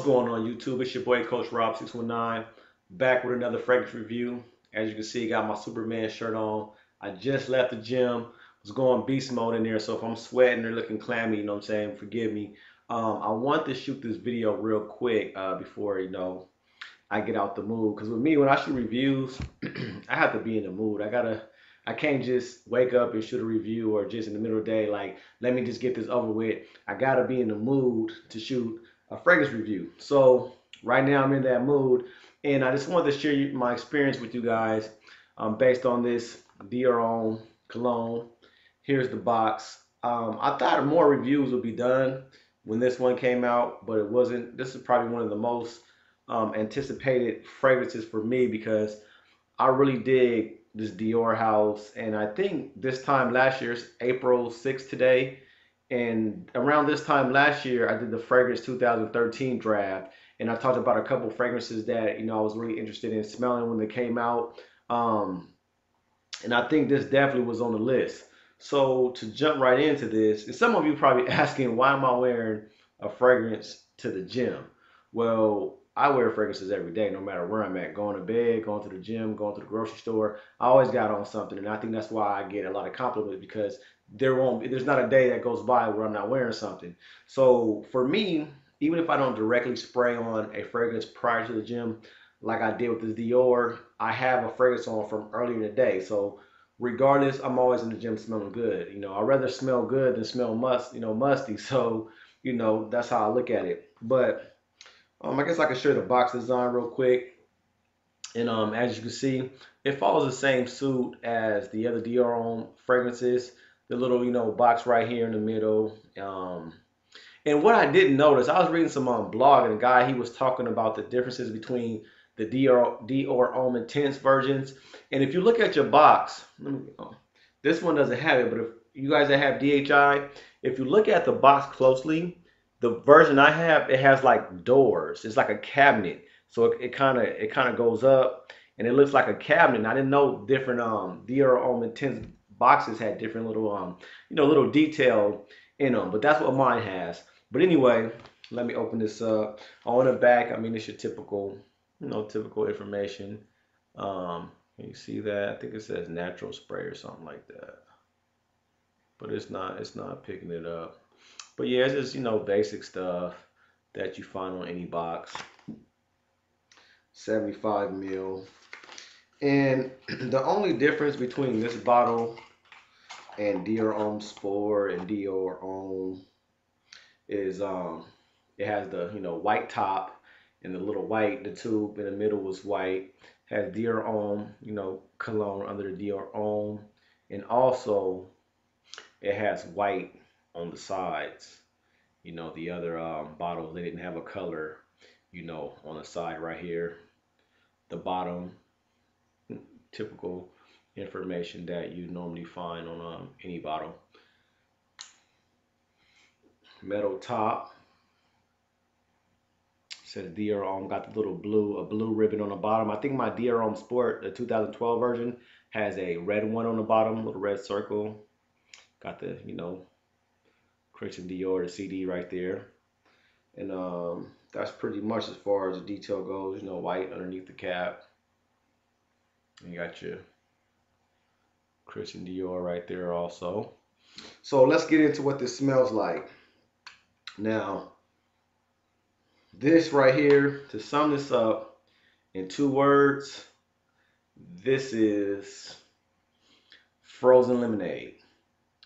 going on YouTube? It's your boy Coach Rob 619 back with another fragrance review. As you can see, got my Superman shirt on. I just left the gym, was going beast mode in there, so if I'm sweating or looking clammy, you know what I'm saying, forgive me. I want to shoot this video real quick before I get out the mood. Because with me, when I shoot reviews, I have to be in the mood. I can't just wake up and shoot a review or just in the middle of the day, like, let me just get this over with. I gotta be in the mood to shoot a fragrance review. So right now I'm in that mood, and I just wanted to share my experience with you guys based on this Dior Homme Cologne. Here's the box. I thought more reviews would be done when this one came out, but it wasn't. This is probably one of the most anticipated fragrances for me because I really dig this Dior house. And I think this time last year, it's April 6th today. And around this time last year, I did the fragrance 2013 draft. And I talked about a couple fragrances that, I was really interested in smelling when they came out. And I think this definitely was on the list. So to jump right into this, and some of you probably asking, why am I wearing a fragrance to the gym? Well, I wear fragrances every day, no matter where I'm at. Going to bed, going to the gym, going to the grocery store. I always got on something, and I think that's why I get a lot of compliments because there's not a day that goes by where I'm not wearing something. So for me, even if I don't directly spray on a fragrance prior to the gym, like I did with this Dior, I have a fragrance on from earlier in the day. So regardless, I'm always in the gym smelling good. I'd rather smell good than smell musty. So, that's how I look at it. But I guess I can show you the box design real quick. And as you can see, it follows the same suit as the other Dior Homme fragrances. The little, box right here in the middle. And what I didn't notice, I was reading some blog, and a guy, he was talking about the differences between the Dior Homme Intense versions. And if you look at your box, this one doesn't have it, but if you guys that have DHI, if you look at the box closely, the version I have, it has like doors. It's like a cabinet. So it kind of goes up and it looks like a cabinet. And I didn't know different Dior Homme Intense boxes had different little little detail in them, but that's what mine has. But anyway, let me open this up. On the back, it's your typical, typical information. Can you see that? I think it says natural spray or something like that. But it's not picking it up. But yeah, it's just, basic stuff that you find on any box. 75 ml. And the only difference between this bottle and Dior Homme Sport and Dior Homme is it has the white top and the little white, the tube in the middle was white. Has Dior Homme cologne under the Dior Homme, and also it has white on the sides. The other bottles, they didn't have a color on the side right here, the bottom. Typical information that you normally find on any bottle. Metal top, says Dior Homme, got the little blue ribbon on the bottom. I think my Dior Homme Sport, the 2012 version, has a red one on the bottom, little red circle. Got the Christian Dior, the CD right there. And that's pretty much as far as the detail goes. White underneath the cap. And you got your Christian Dior right there also. So let's get into what this smells like. Now, this right here, to sum this up in 2 words, this is frozen lemonade.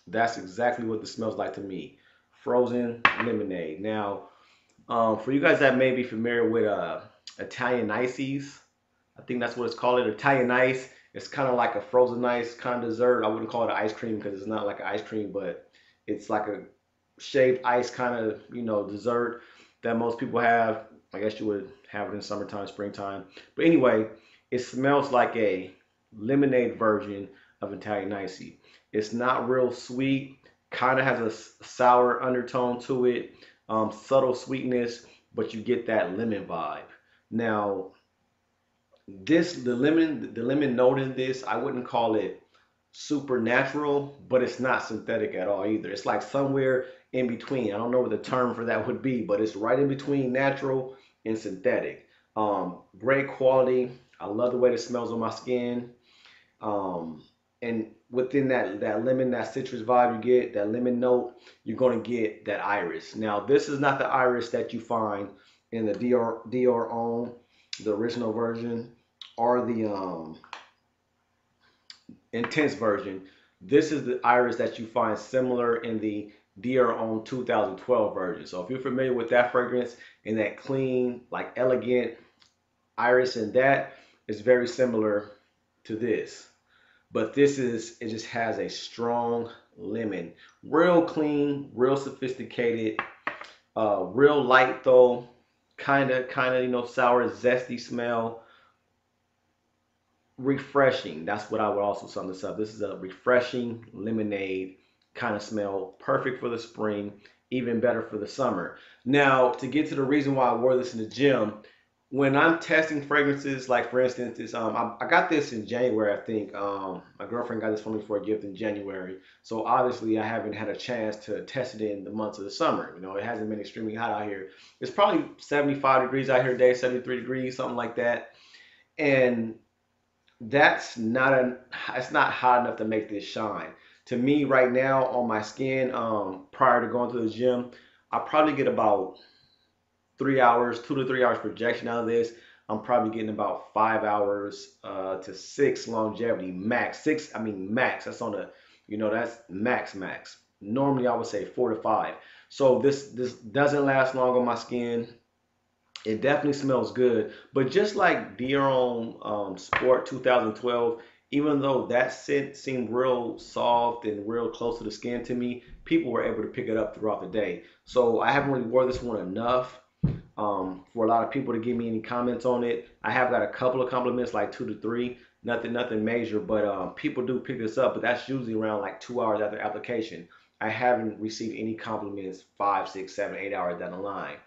That's exactly what this smells like to me. Frozen lemonade. Now, for you guys that may be familiar with Italian ices, I think that's what it's called. Italian ice. It's kind of like a frozen ice kind of dessert. I wouldn't call it an ice cream because it's not like an ice cream, but it's like a shaved ice kind of dessert that most people have. I guess you would have it in summertime, springtime. But anyway, it smells like a lemonade version of Italian icy. It's not real sweet, kind of has a sour undertone to it, subtle sweetness, but you get that lemon vibe. Now, the lemon note in this, I wouldn't call it supernatural, but it's not synthetic at all either. It's like somewhere in between. I don't know what the term for that would be, but it's right in between natural in synthetic. Great quality. I love the way it smells on my skin. Um, and within that lemon, that citrus vibe you get, that lemon note, you're gonna get that iris. Now, this is not the iris that you find in the Dior Homme, the original version, or the intense version. This is the iris that you find similar in the Dior Homme 2012 version. So if you're familiar with that fragrance and that clean, like elegant iris, and that is very similar to this. But this is, it just has a strong lemon. Real clean, real sophisticated, real light though, kind of, sour, zesty smell. Refreshing. That's what I would also sum this up. This is a refreshing lemonade kind of smell, perfect for the spring, even better for the summer. Now, to get to the reason why I wore this in the gym, when I'm testing fragrances, like for instance, I got this in January, I think. My girlfriend got this for me for a gift in January. So obviously, I haven't had a chance to test it in the months of the summer. It hasn't been extremely hot out here. It's probably 75 degrees out here today, 73 degrees, something like that. And that's not it's not hot enough to make this shine. To me, right now on my skin, prior to going to the gym, I probably get about 3 hours, 2 to 3 hours projection out of this. I'm probably getting about 5 hours to 6 longevity max. Six, I mean max. That's on the, that's max. Normally I would say 4 to 5. So this doesn't last long on my skin. It definitely smells good, but just like Dior Homme Sport 2012, even though that scent seemed real soft and real close to the skin to me, people were able to pick it up throughout the day. So I haven't really wore this one enough for a lot of people to give me any comments on it. I have got a couple of compliments, like 2 to 3, nothing major, but people do pick this up, but that's usually around like 2 hours after application. I haven't received any compliments 5, 6, 7, 8 hours down the line.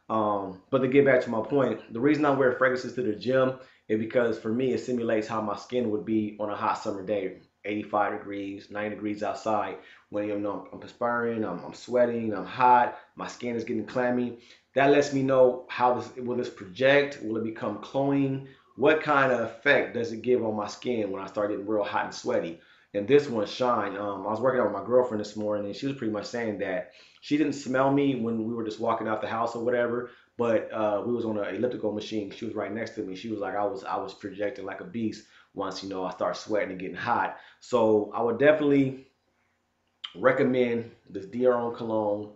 But to get back to my point, the reason I wear fragrances to the gym is because for me, it simulates how my skin would be on a hot summer day, 85 degrees, 90 degrees outside. When I'm perspiring, I'm sweating, I'm hot, my skin is getting clammy. That lets me know how will this project? Will it become cloying? What kind of effect does it give on my skin when I start getting real hot and sweaty? And this one shine. I was working out with my girlfriend this morning, and she was pretty much saying that she didn't smell me when we were just walking out the house or whatever, but we was on an elliptical machine. She was right next to me. She was like, I was projecting like a beast once I start sweating and getting hot. So I would definitely recommend this Dior Homme Cologne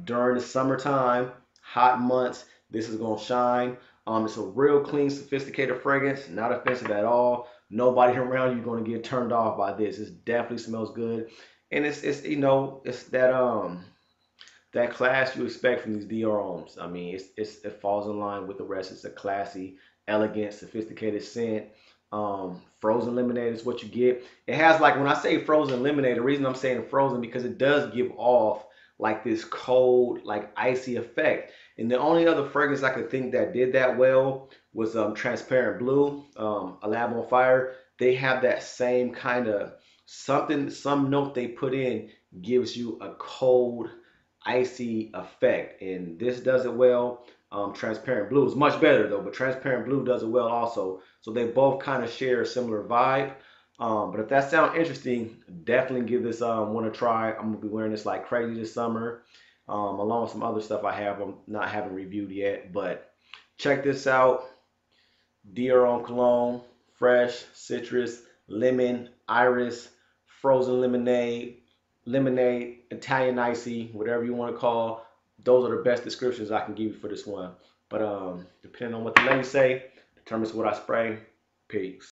during the summertime, hot months. This is gonna shine. It's a real clean, sophisticated fragrance, not offensive at all. Nobody around you gonna get turned off by this. It definitely smells good, and it's that class you expect from these Dior Hommes. I mean, it falls in line with the rest. It's a classy, elegant, sophisticated scent. Frozen lemonade is what you get. It has, like, when I say frozen lemonade, the reason I'm saying frozen because it does give off like this cold, like icy effect. And the only other fragrance I could think that did that well was Transparent Blue, A Lab on Fire. They have that same kind of something, some note they put in gives you a cold, icy effect, and this does it well. Transparent Blue is much better though, but Transparent Blue does it well also. So they both kind of share a similar vibe. But if that sounds interesting, definitely give this one a try. I'm gonna be wearing this like crazy this summer, along with some other stuff I'm not having reviewed yet. But check this out: Dior Homme Cologne, fresh, citrus, lemon, iris, frozen lemonade, Italian icy, whatever you want to call. Those are the best descriptions I can give you for this one. But depending on what the ladies say, determines what I spray. Peace.